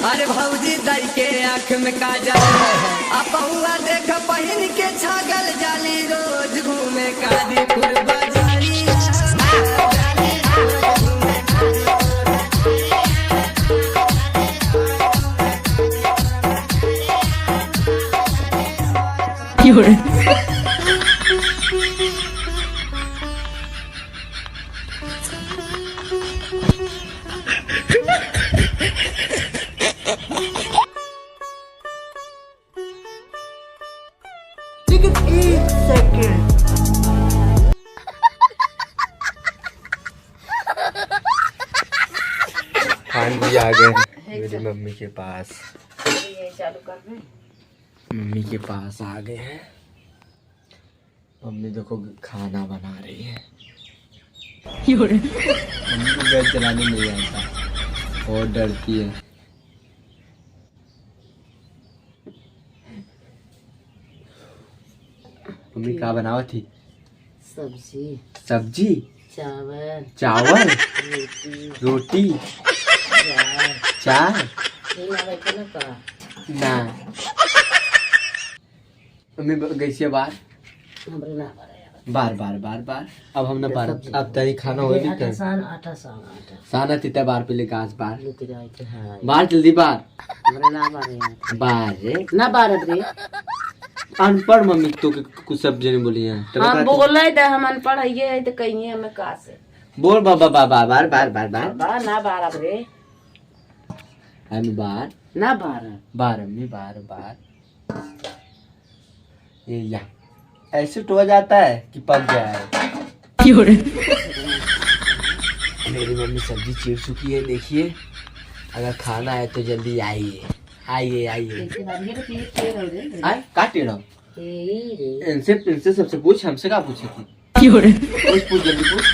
अरे भौजी दई के आँख में काजल अपहुआ देख पहिन के छागल जाली रोज घूमे कादीपुर बाजारी। खान भी आ गए मेरी मम्मी के पास। ये चालू कर रहे हैं। मम्मी के पास आ गए हैं। मम्मी देखो खाना बना रही है। मम्मी को गैस चलाने नहीं आता और डरती है। मम्मी क्या बनावा थी? सब्जी, सब्जी, चावल, चावल, रोटी, चाय ना। मम्मी गई से बार बार बार बार बार अब हम ना बार अब तरी खाना हो गया साना तिता बार पे ले गाज बार बार जल्दी बार बार रे ना बार रे अनपढ़ मम्मी तो कुछ सब्जी नहीं बोली है। हम बोले थे हम अनपढ़ है तो कहीं हमें कहा से बोल बाबा बाबा बार बार बार बार बार ना बार रे हम बार ना बार बार अम्मी बार बार ये या ऐसे टो जाता है कि पक जाए। मेरी मम्मी सब्जी चीर चुकी है। देखिए अगर खाना है तो जल्दी आइए आइए आइए। काटे ना इनसे सबसे पूछ, हमसे क्या पूछी थी? पूछ जल्दी पूछ।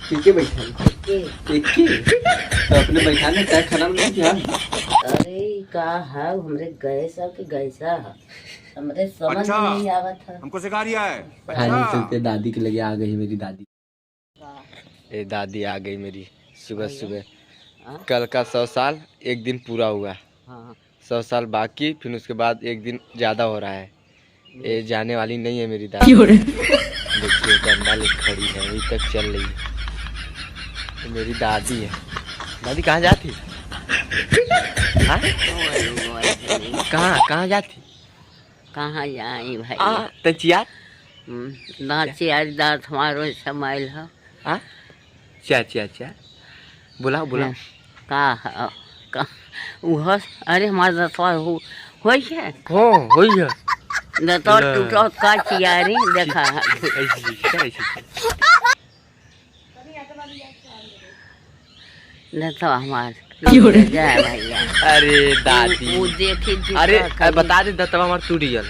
ठीक है बैठा तो अपने बैठाने तय खाना नहीं किया। अरे का है हमरे गैसा के गैसा हमरे समझ अच्छा, नहीं आवत था। हमको सिखा रिया है। खाने चलते दादी के लगे आ गई मेरी दादी। ये दादी आ गई मेरी सुबह सुबह। कल का 100 साल एक दिन पूरा हुआ। 100 साल बाकी फिर उसके बाद एक दिन ज्यादा हो रहा है। ये जाने वाली नहीं है मेरी दादी। देखिए डंडा ले खड़ी है अभी तक चल रही है। तो मेरी दादी है। दादी कहाँ जाती? हाँ? कहाँ जाती? कहाँ जाए भाई तचिया दाँत आज दाँत हमारो समाइल है। हाँ चा बुलाओ बुलाओ। का वह अरे हमारा दसवा हो है हो है दसवा टूटा का चिया रे देखा दसवा हमार जय भैया। अरे दादी वो देखे अरे बता दे दतवा हमार टूट गया।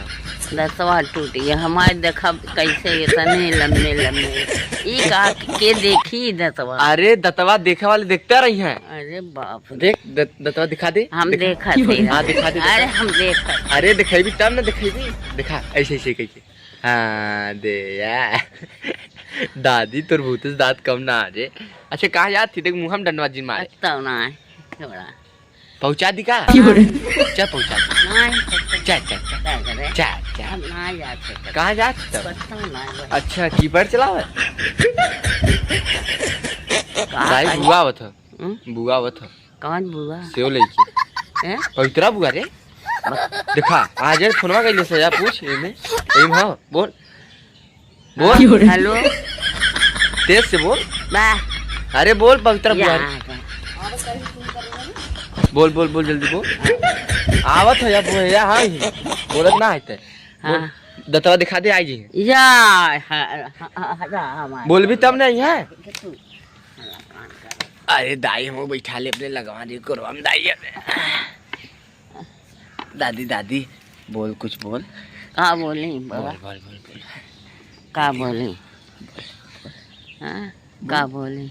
दसवा टूट गया हमारे देखा कैसे इतने लम्बे लम्बे ई का के देखी दतवा। अरे दतवा देखने वाले देखते रही हैं। अरे बाप रे। देख दतवा दिखा दे। हम देखा थे। हाँ दिखा दे। अरे हम देखा। अरे दिखेबी तब ना दिखेबी। दिखा ऐसे ऐसे कैसे। हाँ दे यार दादी तोर भूत दांत कम ना आ जाए। अच्छा कहाँ याद थी? देख मुँह हम डंडवा जी मारे तब ना थोड़ा पहुँचा दी का क्या पहुँचा ना जाते कहाँ जाते तब? पता ना अच्छा कीपर चलावे भाई बुआ आवत ह बुआ आवत ह कौन बुआ सेव लेके हैं पवित्रा बुआ रे। देखा आज फोनवा कइले से जा पूछ एमे एम हां बोल बोल हेलो तेज से बोल। बा अरे बोल पवित्रा बुआ बोल बोल बोल जल्दी बोल। आवत है या बोल या हां बोलत ना आते बोल। दतवा दिखा दे आई जी या बोल भी तब नहीं है। अरे दाई हम बैठा ले अपने लगवा दे करो हम दाई दादी दादी बोल कुछ बोल। का बोली बाबा बोल बोल बोल बोल का बोली हाँ का बोली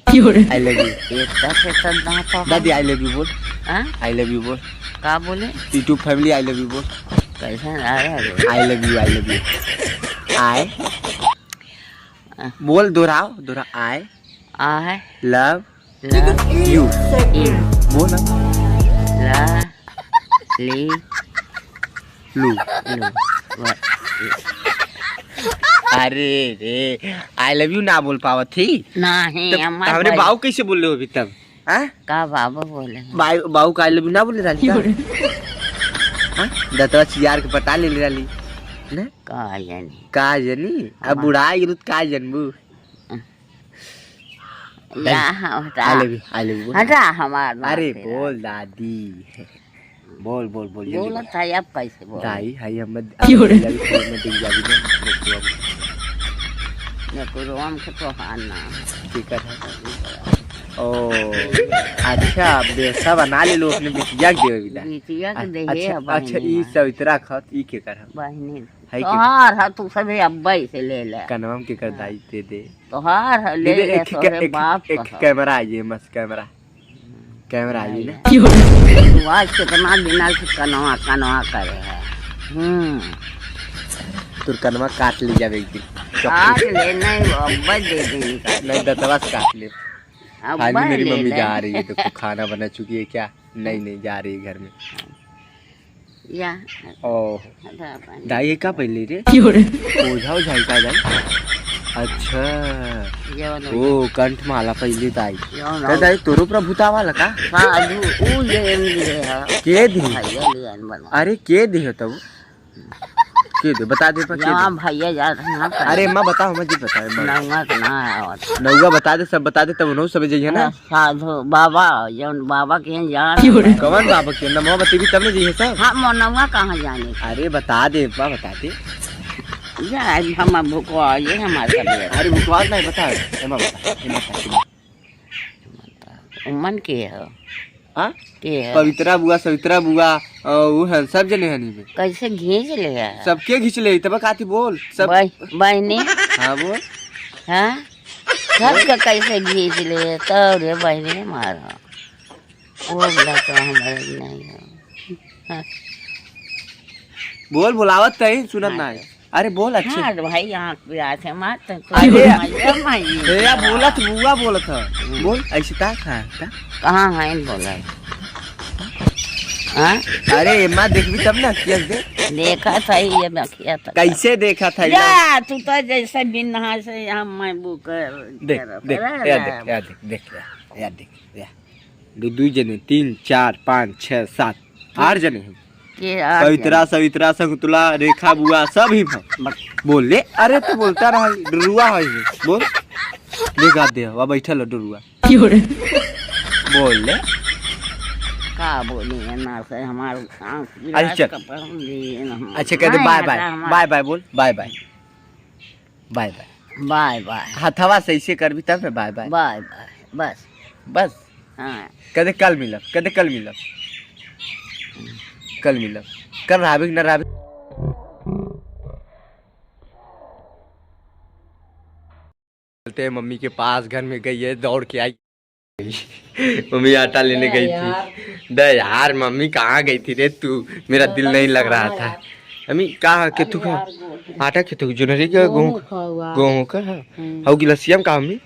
आई लव यू दांत दादी आई लव यू बोल। हाँ आई लव यू बोल। का बोले YouTube family I love you बोल। कैसे आई लव यू आई बोल दोहराओ दोहरा आई आए लव यू ई बोल ला ली लू। लू व- अरे रे आई लव यू ना बोल पावत थी नहीं तब हमारे हमरे बाऊ कैसे बोल रहे हो अभी तब? हाँ का बाबा बोले बाऊ का आई लव यू ना बोले राली हाँ दतवा चियार के पटा ले राली ना का जानी का जनी अब बुढ़ा गेलु का जनबू। या हटा आई लव यू हटा हमार अरे बोल दादी बोल बोल बोल जल्दी बोला था अब कैसे बोल दाई हाय हम मैं को रोम के तो हाना ठीक है। ओ अच्छा बेसा बना ले लो अपने बिटिया के देवे बिदा। बिटिया के दे अच्छा अच्छा ई सवित्रा खत ई के कर हम बहनी है के तोहार है तू सभी अब्बाई से ले ले कनवम के कर दाई दे दे तोहार है ले ले तोरे बाप एक का कैमरा आइए मस्त कैमरा कैमरा आइए ना तू आज कितना दिन से कनवा कनवा करे है तुर कनवा काट ले जावे एक दिन काट ले नहीं अब्बाई दे देंगे नहीं दतवा से काट ले। आज भी अब्बाई मेरी ले मम्मी ले जा रही है तो खाना बना चुकी है क्या? नहीं नहीं जा रही है घर में। या ओह हटा पानी दाई का पहले रे ओझा ओझा का जाए। अच्छा जो ओ कंठ माला पहले दाई जो का दाई तोरो पर भूतावा लगा साधु ऊ ले है के दी भैया लियन बनवा अरे के दी है तब के दे बता दे पर के जहाँ दे। भैया जा रहे हैं अरे माँ बताओ मत जी बताओ माँ नंगा तो ना आवत नौगा बता दे सब बता दे तब उन्हों सब जाइए ना। साधु बाबा जौन बाबा के यहाँ जान कौन बाबा के नमो बतेगी तब ना जाइए सब। हाँ मोनवा कहाँ जाने अरे बता दे माँ बता दे। जा हम भूखवा ये हमारे तबियत अरे बुकवास नहीं बता एमा बता एमा बता उमन के है हाँ के है पवित्रा बुआ सवित्रा बुआ वो है सब जने हनी में कैसे घींच ले है सबके खींच ले तब काती बोल सब बहनी हाँ बोल हाँ सबका कैसे घींच ले तब रे बहनी मारा वो बोला तो हमारे नहीं है बोल बुलावत नहीं सुनत ना है। अरे बोल अच्छे हाँ भाई यहाँ पे आते मार तो अरे मजा बोलत बुआ बोलत है बोल ऐसे ता था कहाँ है बोला हाँ अरे एमा देखबी तब ना किया दे देखा था ये बखिया था कैसे देखा था या तू तो जैसे बिन नहा से यहाँ मैं बुक देख देख यार देख यार देख देख यार देख यार दो जने 3 4 5 6 7 8 जने हैं पवित्रा सवित्रा शकुंतला रेखा बुआ सब ही बोल ले। अरे तो बोलता रहा डरुआ है बोल देखा दे वह बैठल है डरुआ बोल ले का बोली है ना से हमारे अच्छा अच्छा कह दे बाय बाय बाय बाय बोल bye bye bye bye bye bye हथवा से ऐसे कर भी तब बाय बाय बाय बाय बस बस हाँ कदे कल मिलब कदे कल मिलब कल मिलब कल राबिक न राबिक चलते मम्मी के पास घर में गई है दौड़ के आई मम्मी आटा लेने गई थी। दे यार मम्मी कहाँ गई थी रे तू मेरा दिल नहीं लग रहा था। मम्मी कहाँ के तू आटा के तू जुनरी का गेहूं का हाउ गिलसियम का मम्मी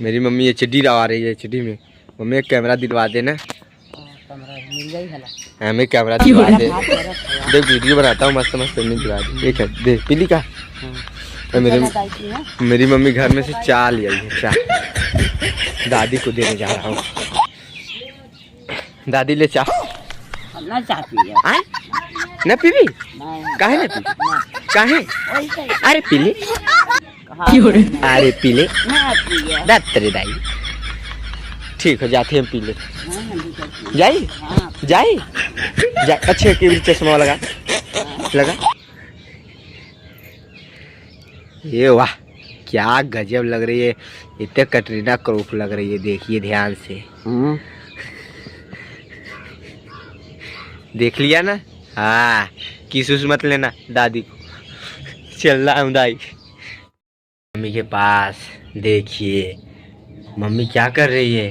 मेरी मम्मी एचडी लगा रही है एचडी में। मम्मी एक कैमरा दिलवा देना हमें कैमरा दिलवा दे देख वीडियो बनाता हूँ मस्त मस्त दिलवा दे देख देख पीली का मेरी मम्मी घर में से चाय ले आई है चाय दादी को देने जा रहा हूँ। दादी ले चाय ना चाहती है न पीवी काहे न पी काहे अरे पीले अरे पीले तेरे दाई ठीक है जाते हम पी ले जाई जाई जाए अच्छे के चश्मा लगा लगा ये वाह क्या गजब लग रही है इतने कटरीना कैफ लग रही है देखिए ध्यान से देख लिया ना हाँ किस मत लेना दादी को चल रहा हूँ दाई मम्मी के पास देखिए मम्मी क्या कर रही है।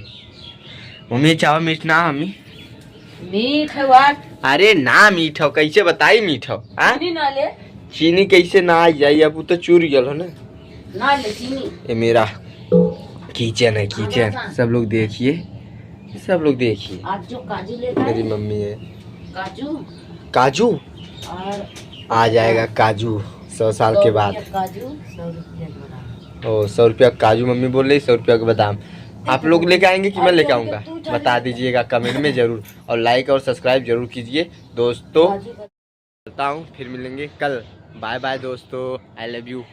मम्मी चावल मीठ ना मम्मी मीठ है अरे ना मीठ हो कैसे बताई मीठ हो चीनी कैसे ना आ जाए अब तो चूर गल हो ना ले चीनी ये मेरा किचन है किचन, सब लोग देखिए, सब लोग देखिए। आज जो काजू लेकर मेरी मम्मी है। काजू काजू और आ जाएगा, काजू 100 साल के बाद। काजू 100 रुपया बना। ओ 100 रुपया काजू मम्मी बोल रही, 100 रुपया का बादाम। आप लोग लेके आएंगे कि मैं लेके आऊँगा, बता दीजिएगा कमेंट में जरूर, और लाइक और सब्सक्राइब जरूर कीजिए दोस्तों। चलता हूँ, फिर मिलेंगे कल। बाय बाय दोस्तों, आई लव यू।